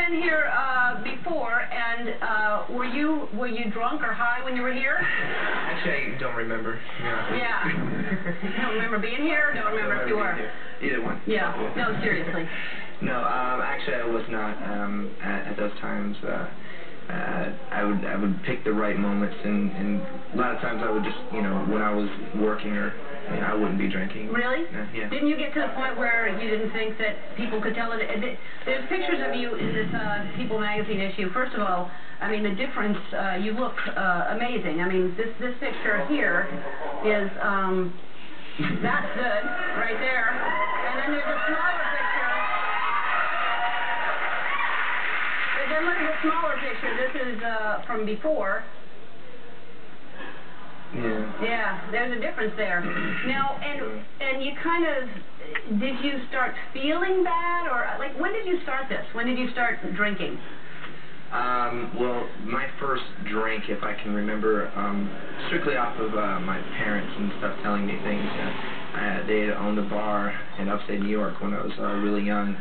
been here before, and were you drunk or high when you were here? Actually, I don't remember. Yeah. You don't remember being here, or don't remember if you were? Either one. Yeah. No, seriously. No, actually, I was not at those times. I would pick the right moments, and a lot of times I would just, when I was working or I wouldn't be drinking. Really? Yeah. Didn't you get to the point where you didn't think that people could tell it? There's pictures of you in this People magazine issue. First of all, I mean, the difference, you look amazing. I mean, this picture here is, that's good, right there. And then there's a smaller picture. But then look at the smaller picture. This is from before. Yeah. Yeah, there's a difference there. Now, and you kind of, did you start feeling bad, or like when did you start this? When did you start drinking? Well, my first drink, if I can remember, strictly off of my parents and stuff telling me things. They had owned a bar in upstate New York when I was really young,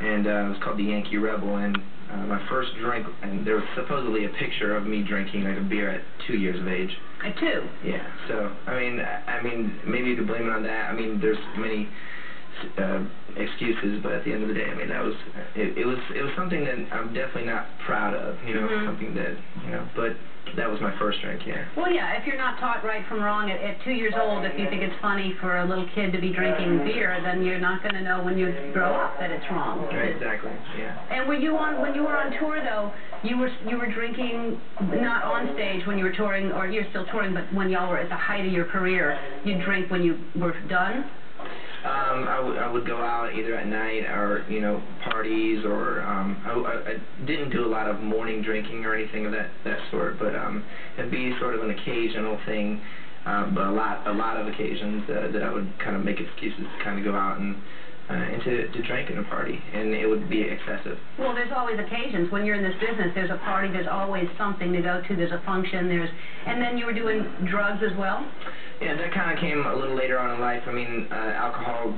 and it was called the Yankee Rebel, and my first drink, and there was supposedly a picture of me drinking like a beer at 2 years of age. At 2? Yeah. So I mean, maybe you could blame it on that. I mean, there's many excuses, but at the end of the day, I mean, that was it was something that I'm definitely not proud of. Something that but that was my first drink. Yeah. Well, yeah. If you're not taught right from wrong at 2 years old, if you think it's funny for a little kid to be drinking beer, then you're not going to know when you grow up that it's wrong. Right, exactly. Yeah. And when you were on tour though, you were drinking not on stage when you were touring, or you're still touring, but when y'all were at the height of your career, you'd drink when you were done? I would go out either at night or, parties, or I didn't do a lot of morning drinking or anything of that sort, but it'd be sort of an occasional thing, but a lot of occasions that I would kind of make excuses to kind of go out and to drink in a party, and it would be excessive. Well, there's always occasions. When you're in this business, there's a party, there's always something to go to, there's a function, and then you were doing drugs as well? Yeah, that kind of came a little later on in life. I mean, alcohol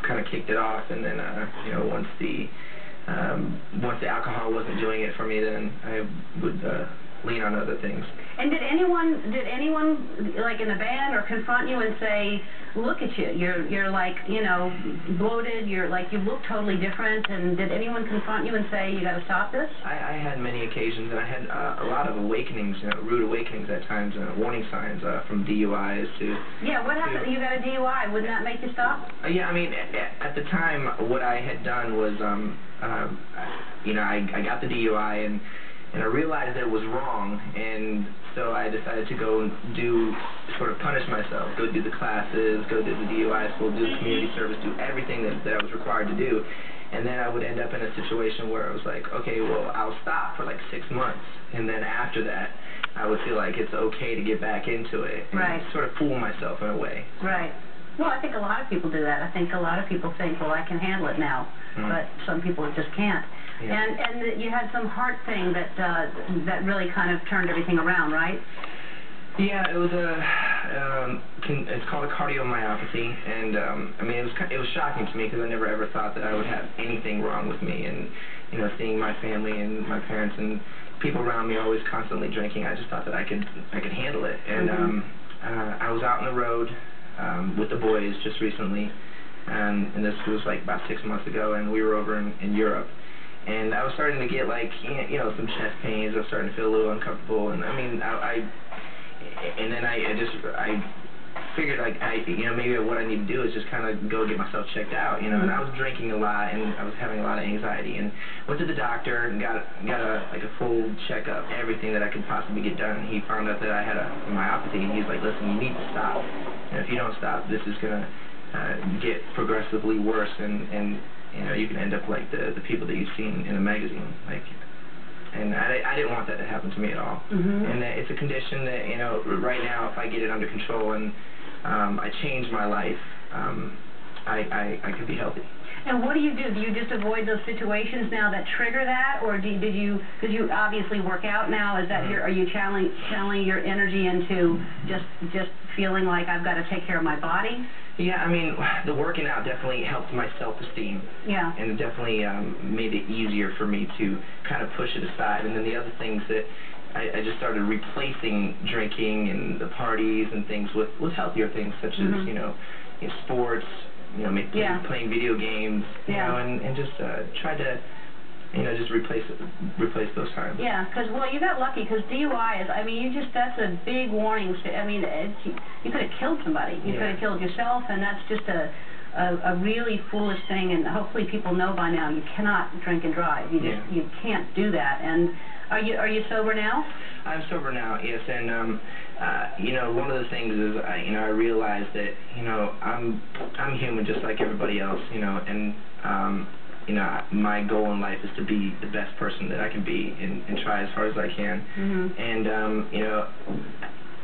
kind of kicked it off, and then, once the alcohol wasn't doing it for me, then I would lean on other things. And did anyone like in the band or confront you and say, look at you, you're like, bloated, you look totally different, and did anyone confront you and say, you got to stop this? I had many occasions, and I had a lot of awakenings, rude awakenings at times, warning signs from DUIs to... Yeah, what happened? You got a DUI. Wouldn't that make you stop? Yeah, I mean, at the time, what I had done was, I got the DUI, and I realized that it was wrong, and so I decided to go sort of punish myself, go do the classes, go do the DUI school, do the community service, do everything that I was required to do, and then I would end up in a situation where I was like, okay, well, I'll stop for like 6 months, and then after that, I would feel like it's okay to get back into it, and sort of fool myself in a way. Right. Well, I think a lot of people do that. I think a lot of people think, well, I can handle it now, but some people just can't. Yeah. And you had some heart thing that really kind of turned everything around, right? Yeah, it was it's called a cardiomyopathy, and I mean, it was shocking to me because I never ever thought that I would have anything wrong with me, and seeing my family and my parents and people around me always constantly drinking, I just thought that I could handle it, and I was out on the road with the boys just recently, and this was like about 6 months ago, and we were over in Europe. And I was starting to get like, some chest pains. I was starting to feel a little uncomfortable, and I mean, and then I figured like maybe what I need to do is just kind of go get myself checked out, and I was drinking a lot, and I was having a lot of anxiety, and went to the doctor and got a full checkup, everything that I could possibly get done. He found out that I had a myopathy, and he's like, listen, you need to stop, and if you don't stop, this is gonna get progressively worse, and you can end up like the people that you've seen in a magazine, and I didn't want that to happen to me at all. And it's a condition that, right now, if I get it under control and I change my life, I could be healthy. And what do? Do you just avoid those situations now that trigger that, or did you? Because you obviously work out now. Is that are you channeling your energy into just feeling like I've got to take care of my body? Yeah, I mean, the working out definitely helped my self-esteem. Yeah. And it definitely made it easier for me to kind of push it aside. And then the other things that I just started replacing drinking and the parties and things with healthier things, such as, you know, sports, you know, playing video games, you know, and just try to, you know, just replace those times. Yeah, because, well, you got lucky, because DUI is, I mean, that's a big warning. I mean, you could have killed somebody. You could have killed yourself, and that's just a really foolish thing, and hopefully people know by now you cannot drink and drive. You can't do that. And are you sober now? I'm sober now, yes, and you know, one of the things is, you know, I realized that, you know, I'm human just like everybody else, you know, and you know, my goal in life is to be the best person that I can be and try as hard as I can. And you know,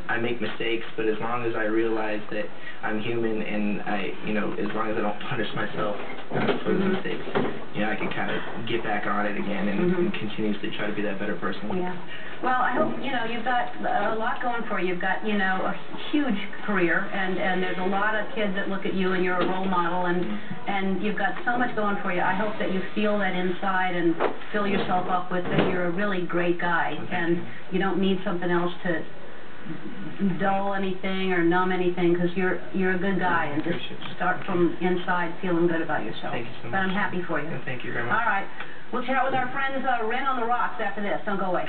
I make mistakes, but as long as I realize that I'm human and you know, as long as I don't punish myself for the mistakes, you know, I can kind of get back on it again and continuously try to be that better person. Yeah. Well, I hope, you know, you've got a lot going for you. You've got, you know, a huge career, and there's a lot of kids that look at you and you're a role model, and you've got so much going for you. I hope that you feel that inside and fill yourself up with that you're a really great guy, and you don't need something else to dull anything or numb anything, because you're a good guy, and just start from inside feeling good about yourself. Thank you so much. But I'm happy for you. Yeah, thank you very much. All right. We'll chat with our friends Ren on the Rocks after this. Don't go away.